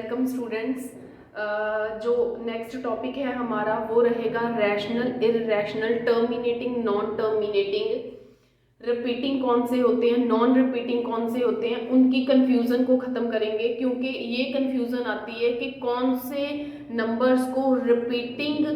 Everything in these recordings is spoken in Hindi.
Welcome students. जो नेक्स्ट टॉपिक है हमारा वो रहेगा rational, irrational, terminating, non terminating. Repeating कौन से होते हैं, नॉन रिपीटिंग कौन से होते हैं, उनकी कंफ्यूजन को ख़त्म करेंगे, क्योंकि ये कंफ्यूजन आती है कि कौन से नंबर्स को रिपीटिंग,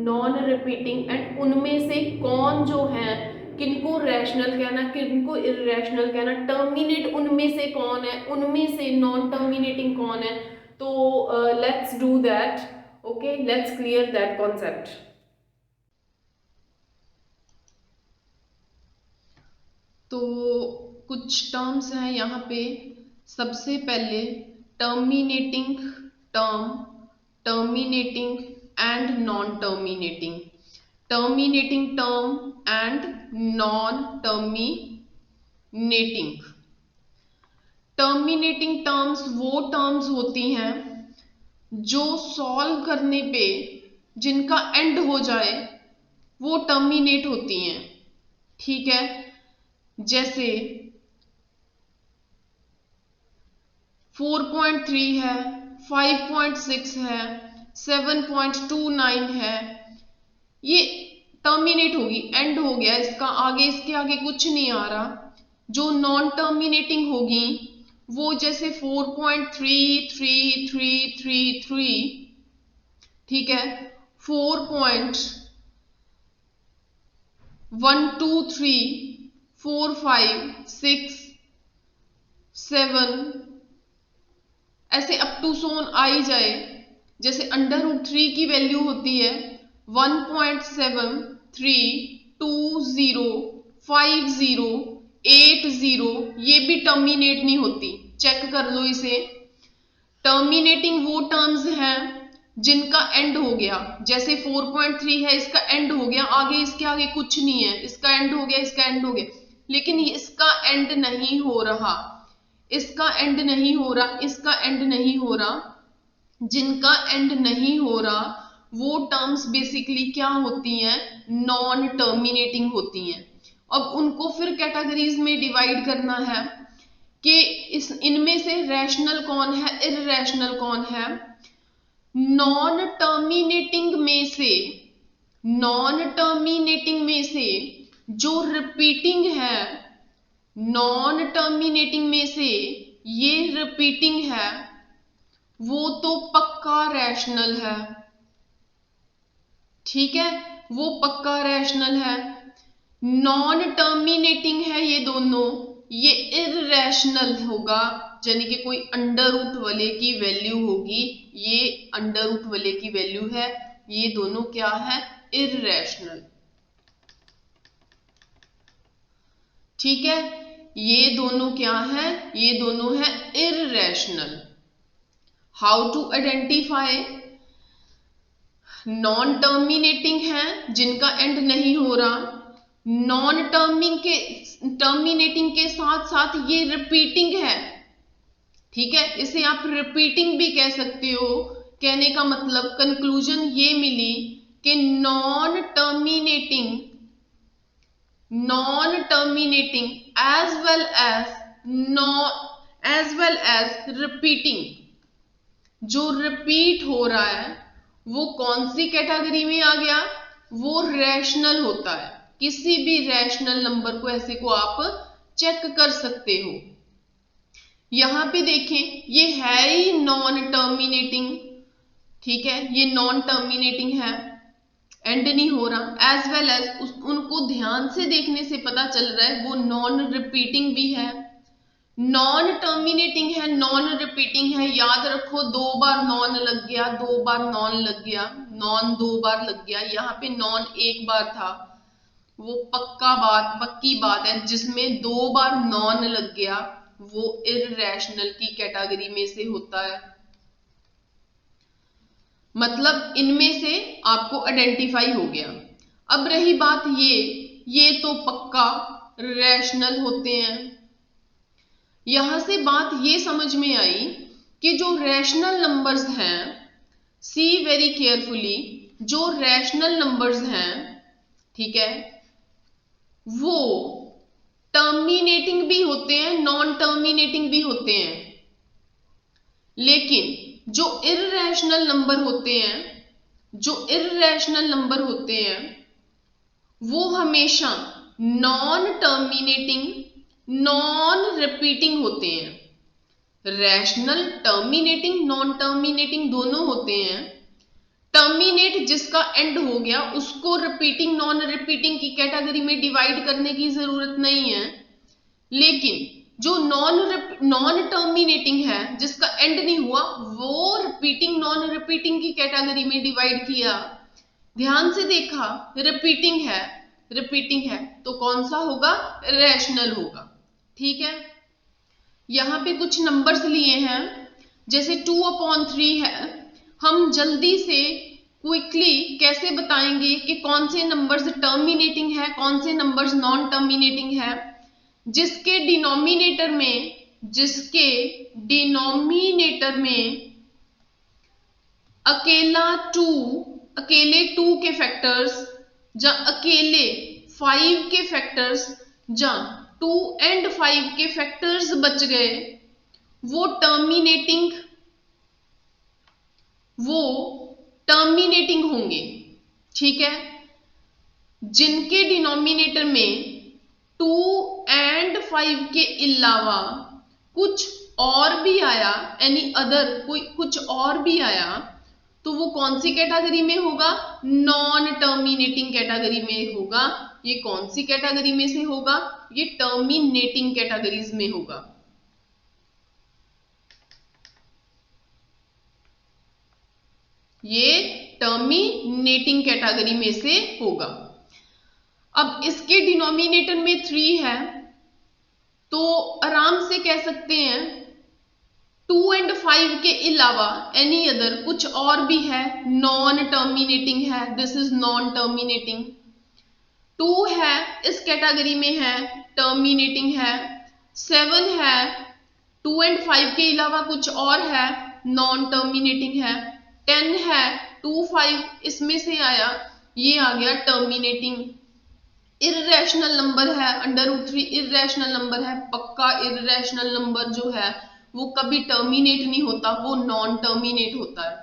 नॉन रिपीटिंग एंड उनमें से कौन जो है किनको रैशनल कहना, किनको इररेशनल कहना, टर्मिनेट उनमें से कौन है, उनमें से नॉन टर्मिनेटिंग कौन है। तो let's do that. Okay, let's clear that concept. तो कुछ टर्म्स हैं यहाँ पे। सबसे पहले terminating term, terminating and non terminating, terminating term and non terminating. Terminating terms वो टर्म्स होती हैं जो सॉल्व करने पे जिनका एंड हो जाए वो टर्मिनेट होती हैं। ठीक है, जैसे 4.3 है, 5.6 है, 7.29 है, ये टर्मिनेट होगी, एंड हो गया इसका, आगे इसके आगे कुछ नहीं आ रहा। जो नॉन टर्मिनेटिंग होगी वो जैसे 4.333333, ठीक है, 4.1234567 ऐसे अप टू सोन आई जाए। जैसे √3 की वैल्यू होती है 1.73205080, ये भी टर्मिनेट नहीं होती, चेक कर लो इसे। टर्मिनेटिंग वो टर्म्स हैं जिनका एंड हो गया, जैसे 4.3 है, इसका एंड हो गया, आगे इसके आगे कुछ नहीं है, इसका एंड हो गया, इसका एंड हो गया, लेकिन इसका एंड नहीं हो रहा, इसका एंड नहीं हो रहा, इसका एंड नहीं हो रहा। जिनका एंड नहीं हो रहा वो टर्म्स बेसिकली क्या होती हैं, नॉन टर्मिनेटिंग होती हैं। अब उनको फिर कैटेगरीज में डिवाइड करना है कि इनमें से रैशनल कौन है, इररैशनल कौन है। नॉन टर्मिनेटिंग में से, नॉन टर्मिनेटिंग में से जो रिपीटिंग है, नॉन टर्मिनेटिंग में से ये रिपीटिंग है, वो तो पक्का रैशनल है। ठीक है, वो पक्का रैशनल है। नॉन टर्मिनेटिंग है ये दोनों, ये इररैशनल होगा, यानी कि कोई अंडर रूट वाले की वैल्यू होगी, ये अंडर रूट वाले की वैल्यू है, ये दोनों क्या है, इररैशनल। ठीक है, ये दोनों क्या है, ये दोनों है irrational. How to identify, non terminating है जिनका एंड नहीं हो रहा, नॉन टर्मिनेटिंग के साथ साथ ये रिपीटिंग है। ठीक है, इसे आप रिपीटिंग भी कह सकते हो। कहने का मतलब कंक्लूजन ये मिली कि non terminating as well as repeating, जो रिपीट हो रहा है वो कौन सी कैटेगरी में आ गया, वो रैशनल होता है। किसी भी रैशनल नंबर को ऐसे को आप चेक कर सकते हो। यहां पे देखें, ये है ही नॉन टर्मिनेटिंग, ठीक है, ये नॉन टर्मिनेटिंग है, एंड नहीं हो रहा। एज वेल एज उनको ध्यान से देखने से पता चल रहा है वो नॉन रिपीटिंग भी है, नॉन टर्मिनेटिंग है, नॉन रिपीटिंग है। याद रखो, 2 बार नॉन लग गया, 2 बार नॉन लग गया, नॉन 2 बार लग गया, यहाँ पे नॉन 1 बार था। वो पक्की बात है, जिसमें 2 बार नॉन लग गया वो इररैशनल की कैटेगरी में से होता है। मतलब इनमें से आपको आइडेंटिफाई हो गया। अब रही बात ये तो पक्का रैशनल होते हैं। यहां से बात ये समझ में आई कि जो रैशनल नंबर्स हैं, सी वेरी केयरफुली, जो रैशनल नंबर्स हैं, ठीक है, वो टर्मिनेटिंग भी होते हैं, नॉन टर्मिनेटिंग भी होते हैं। लेकिन जो इर्रेशनल नंबर होते हैं वो हमेशा नॉन टर्मिनेटिंग, नॉन रिपीटिंग होते हैं। रैशनल टर्मिनेटिंग, नॉन टर्मिनेटिंग दोनों होते हैं। टर्मिनेट जिसका एंड हो गया उसको रिपीटिंग, नॉन रिपीटिंग की कैटेगरी में डिवाइड करने की जरूरत नहीं है। लेकिन जो नॉन टर्मिनेटिंग है, जिसका एंड नहीं हुआ, वो रिपीटिंग, नॉन रिपीटिंग की कैटेगरी में डिवाइड किया। ध्यान से देखा, रिपीटिंग है तो कौन सा होगा? रैशनल होगा। ठीक है, यहां पे कुछ नंबर्स लिए हैं, जैसे 2/3 है। हम जल्दी से क्विकली कैसे बताएंगे कि कौन से नंबर्स टर्मिनेटिंग है, कौन से नंबर्स नॉन टर्मिनेटिंग है? जिसके डिनोमिनेटर में अकेले 2 के फैक्टर्स या अकेले 5 के फैक्टर्स या 2 और 5 के फैक्टर्स बच गए, वो टर्मिनेटिंग होंगे। ठीक है, जिनके डिनोमिनेटर में 2 और 5 के अलावा कुछ और भी आया, कुछ और भी आया, तो वो कौन सी कैटेगरी में होगा? नॉन टर्मिनेटिंग कैटेगरी में होगा। ये कौन सी कैटेगरी में से होगा? ये टर्मिनेटिंग कैटेगरीज में होगा। ये टर्मिनेटिंग कैटेगरी में से होगा। अब इसके डिनोमिनेटर में 3 है तो आराम से कह सकते हैं 2 और 5 के अलावा एनी अदर कुछ और भी है, नॉन टर्मिनेटिंग है, दिस इज नॉन टर्मिनेटिंग। 2 है इस कैटेगरी में है, टर्मिनेटिंग है। 7 है, 2 और 5 के अलावा कुछ और है, नॉन टर्मिनेटिंग है। 10 है, 2, 5 इसमें से आया, ये आ गया टर्मिनेटिंग। इर्रेशनल नंबर है, √3 इर्रेशनल नंबर है, पक्का इर्रेशनल नंबर जो है वो कभी टर्मिनेट नहीं होता, वो नॉन टर्मिनेट होता है।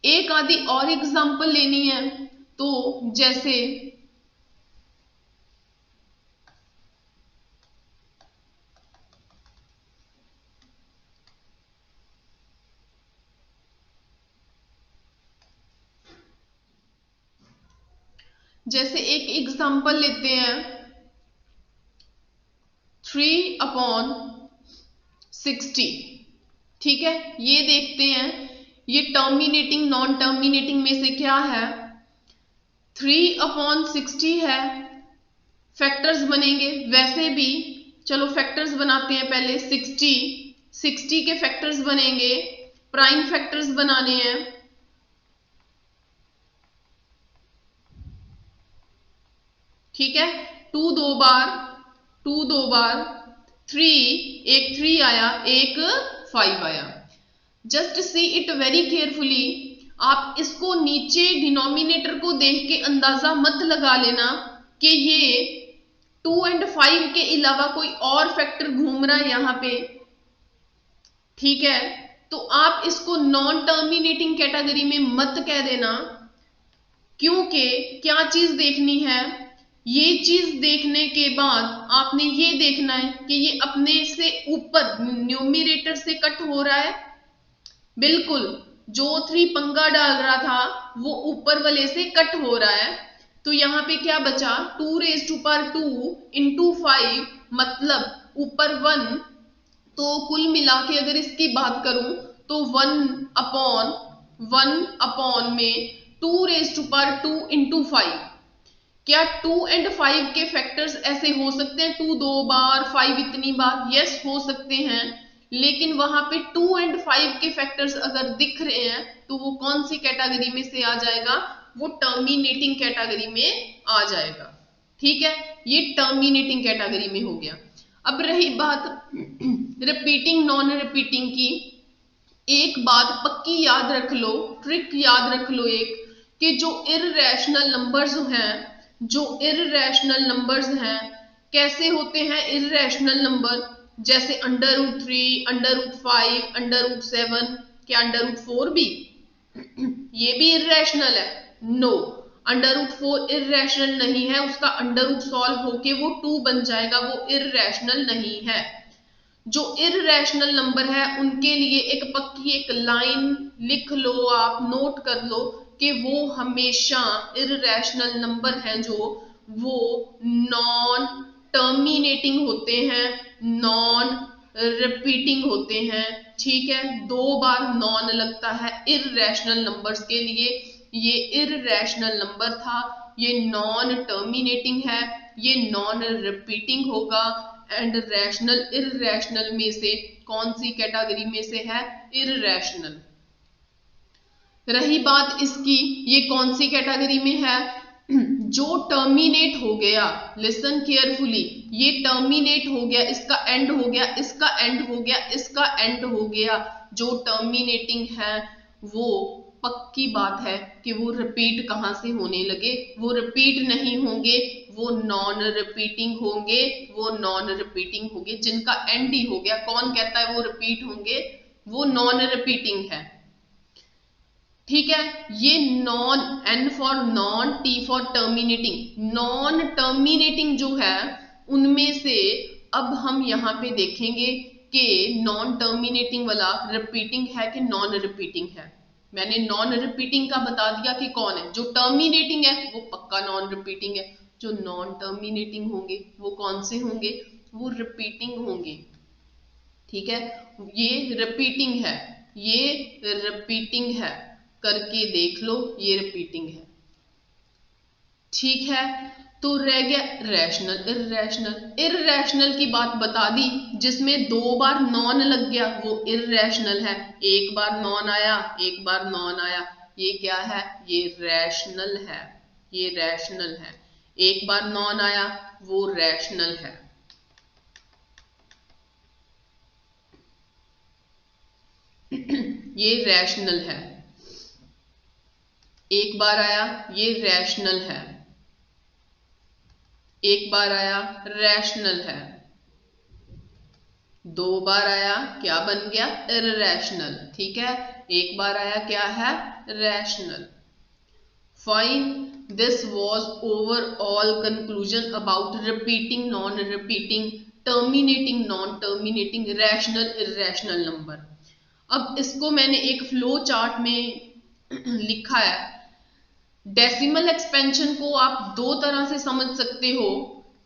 एक आदि और एग्जांपल लेनी है तो जैसे एक एग्जांपल लेते हैं 3/60। ठीक है, ये देखते हैं ये टर्मिनेटिंग नॉन टर्मिनेटिंग में से क्या है। 3/60 है, फैक्टर्स बनेंगे वैसे भी, चलो फैक्टर्स बनाते हैं पहले। 60 के फैक्टर्स बनेंगे, प्राइम फैक्टर्स बनाने हैं। ठीक है, 2 2 बार, 3, एक 3 आया, एक 5 आया। Just see it very carefully. आप इसको नीचे डिनोमिनेटर को देख के अंदाजा मत लगा लेना कि ये 2 और 5 के अलावा कोई और फैक्टर घूम रहा है यहां पे। ठीक है, तो आप इसको नॉन टर्मिनेटिंग कैटेगरी में मत कह देना, क्योंकि क्या चीज देखनी है? ये चीज देखने के बाद आपने ये देखना है कि ये अपने से ऊपर न्यूमरेटर से कट हो रहा है। बिल्कुल, जो 3 पंगा डाल रहा था वो ऊपर वाले से कट हो रहा है। तो यहां पे क्या बचा? 2⁻² इंटू 5, मतलब ऊपर 1। तो कुल मिला के अगर इसकी बात करूं तो 1/1 में 2⁻² इंटू 5। क्या 2 और 5 के फैक्टर्स ऐसे हो सकते हैं 2 2 बार, 5 इतनी बार? यस, हो सकते हैं, लेकिन वहां पे 2 और 5 के फैक्टर्स अगर दिख रहे हैं तो वो कौन सी कैटेगरी में से आ जाएगा? वो टर्मिनेटिंग कैटेगरी में आ जाएगा। ठीक है, ये टर्मिनेटिंग कैटेगरी में हो गया। अब रही बात रिपीटिंग नॉन रिपीटिंग की, एक बात पक्की याद रख लो, ट्रिक याद रख लो एक, कि जो इर्रेशनल नंबर्स हैं, कैसे होते हैं इर्रेशनल नंबर? जैसे √3, √5, √7, क्या √4 भी? ये भी इर्रेशनल है? नो, √4 इर्रेशनल नहीं है, उसका अंडर सॉल्व होके वो 2 बन जाएगा, वो इर्रेशनल नहीं है। जो इर्रेशनल नंबर है उनके लिए एक पक्की एक लाइन लिख लो, आप नोट कर लो कि वो हमेशा इर्रेशनल नंबर हैं जो वो नॉन टर्मिनेटिंग होते हैं, नॉन रिपीटिंग होते हैं। ठीक है, 2 बार नॉन लगता है इर्रेशनल नंबर्स के लिए। ये इर्रेशनल नंबर था, ये नॉन टर्मिनेटिंग है, ये नॉन रिपीटिंग होगा। एंड रैशनल इर्रेशनल में से कौन सी कैटेगरी में से है? इर्रेशनल। रही बात इसकी, ये कौन सी कैटेगरी में है? जो टर्मिनेट हो गया, लिसन केयरफुली, ये टर्मिनेट हो गया, इसका एंड हो गया, इसका एंड हो गया, इसका एंड हो गया, जो टर्मिनेटिंग है वो पक्की बात है कि वो रिपीट कहां से होने लगे? वो रिपीट नहीं होंगे, वो नॉन रिपीटिंग होंगे, वो नॉन रिपीटिंग होंगे। जिनका एंड ही हो गया, कौन कहता है वो रिपीट होंगे? वो नॉन रिपीटिंग है। ठीक है, ये non, N for non, T for terminating, non terminating जो है उनमें से अब हम यहाँ पे देखेंगे कि नॉन टर्मिनेटिंग वाला रिपीटिंग है कि नॉन रिपीटिंग है। मैंने नॉन रिपीटिंग का बता दिया कि कौन है। जो टर्मिनेटिंग है वो पक्का नॉन रिपीटिंग है, जो नॉन टर्मिनेटिंग होंगे वो कौन से होंगे? वो रिपीटिंग होंगे। ठीक है, ये रिपीटिंग है, ये रिपीटिंग है, करके देख लो, ये रिपीटिंग है। ठीक है, तो रह गया रैशनल, इर्रेशनल। इर्रेशनल की बात बता दी, जिसमें 2 बार नॉन लग गया वो इर्रेशनल है। एक बार नॉन आया, एक बार नॉन आया, ये क्या है? ये रैशनल है, ये रैशनल है। एक बार नॉन आया वो रैशनल है। ये रैशनल है। एक बार आया ये रैशनल है, एक बार आया रैशनल है, 2 बार आया क्या बन गया? इर्रेशनल। ठीक है, एक बार आया क्या है? Rational. Fine, this was overall conclusion about repeating, non repeating, terminating, non terminating, rational, irrational number. अब इसको मैंने एक फ्लो चार्ट में लिखा है। डेसिमल एक्सपेंशन को आप 2 तरह से समझ सकते हो,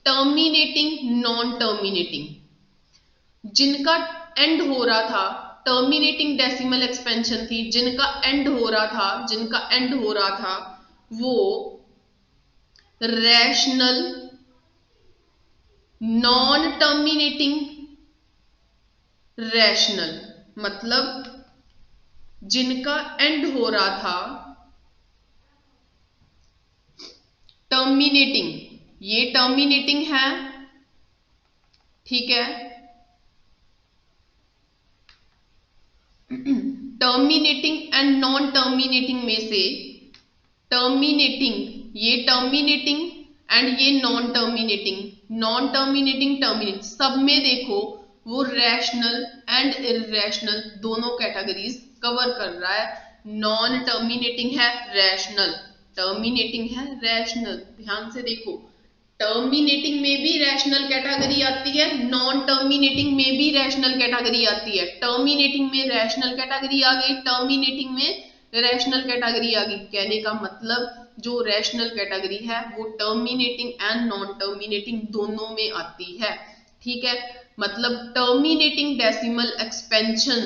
टर्मिनेटिंग, नॉन टर्मिनेटिंग। जिनका एंड हो रहा था, टर्मिनेटिंग डेसिमल एक्सपेंशन थी, जिनका एंड हो रहा था, जिनका एंड हो रहा था वो रैशनल, नॉन टर्मिनेटिंग, रैशनल। मतलब जिनका एंड हो रहा था टर्मिनेटिंग, ये टर्मिनेटिंग है। ठीक है, टर्मिनेटिंग एंड नॉन टर्मिनेटिंग में से टर्मिनेटिंग, ये टर्मिनेटिंग एंड ये non terminating, non terminating, terminate, सब में देखो वो रैशनल एंड इर्रेशनल दोनों कैटेगरीज कवर कर रहा है। नॉन टर्मिनेटिंग है रैशनल, टर्मिनेटिंग है रैशनल। ध्यान से देखो, टर्मिनेटिंग में भी रैशनल कैटेगरी आती है, नॉन टर्मिनेटिंग में भी रैशनल कैटेगरी आती है। टर्मिनेटिंग में रैशनल कैटेगरी आ गई, टर्मिनेटिंग में रैशनल कैटेगरी आ गई। कहने का मतलब जो रैशनल कैटेगरी है वो टर्मिनेटिंग एंड नॉन टर्मिनेटिंग दोनों में आती है। ठीक है, मतलब टर्मिनेटिंग डेसिमल एक्सपेंशन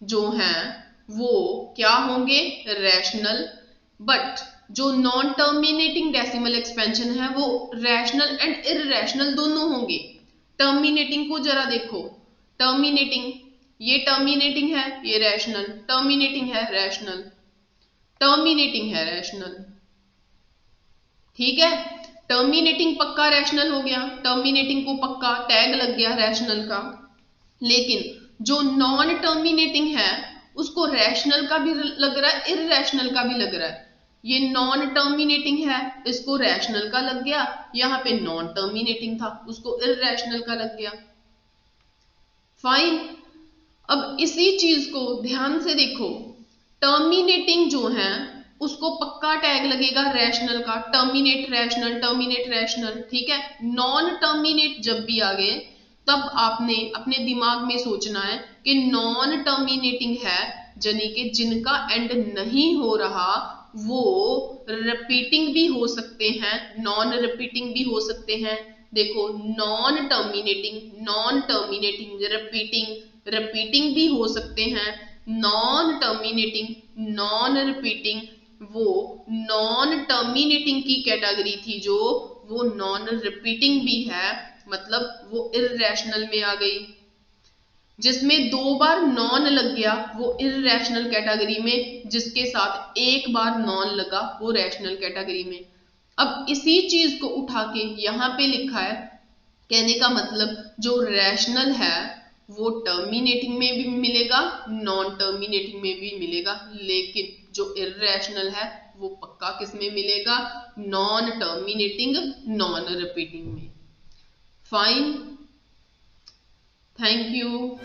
जो है वो क्या होंगे? रैशनल। बट जो नॉन टर्मिनेटिंग डेसिमल एक्सपेंशन है वो रैशनल एंड इर्रेशनल दोनों होंगे। टर्मिनेटिंग को जरा देखो, टर्मिनेटिंग, ये टर्मिनेटिंग है, ये रैशनल, टर्मिनेटिंग है रैशनल, टर्मिनेटिंग है रैशनल। ठीक है, टर्मिनेटिंग पक्का रैशनल हो गया, टर्मिनेटिंग को पक्का टैग लग गया रैशनल का। लेकिन जो नॉन टर्मिनेटिंग है उसको रैशनल का भी लग रहा है, इर्रेशनल का भी लग रहा है। ये नॉन टर्मिनेटिंग है, इसको रैशनल का लग गया, यहाँ पे नॉन टर्मिनेटिंग था उसको इर्रेशनल का लग गया। फाइन। अब इसी चीज को ध्यान से देखो, टर्मिनेटिंग जो है उसको पक्का टैग लगेगा रैशनल का, टर्मिनेट रैशनल, टर्मिनेट रैशनल, ठीक है। नॉन टर्मिनेट जब भी आ गए तब आपने अपने दिमाग में सोचना है कि नॉन टर्मिनेटिंग है, यानी कि जिनका एंड नहीं हो रहा वो रिपीटिंग भी हो सकते हैं, नॉन रिपीटिंग भी हो सकते हैं। देखो non terminating, non terminating, repeating, repeating भी हो सकते हैं, नॉन टर्मिनेटिंग, नॉन रिपीटिंग। वो नॉन टर्मिनेटिंग की कैटेगरी थी जो, वो नॉन रिपीटिंग भी है, मतलब वो इररेशनल में आ गई। जिसमें 2 बार नॉन लग गया वो इररेशनल कैटेगरी में, जिसके साथ 1 बार नॉन लगा वो रैशनल कैटेगरी में। अब इसी चीज को उठा के यहाँ पे लिखा है, कहने का मतलब जो रैशनल है वो टर्मिनेटिंग में भी मिलेगा, नॉन टर्मिनेटिंग में भी मिलेगा, लेकिन जो इररेशनल है वो पक्का किस में मिलेगा, नॉन टर्मिनेटिंग, नॉन रिपीटिंग में। Fine, thank you.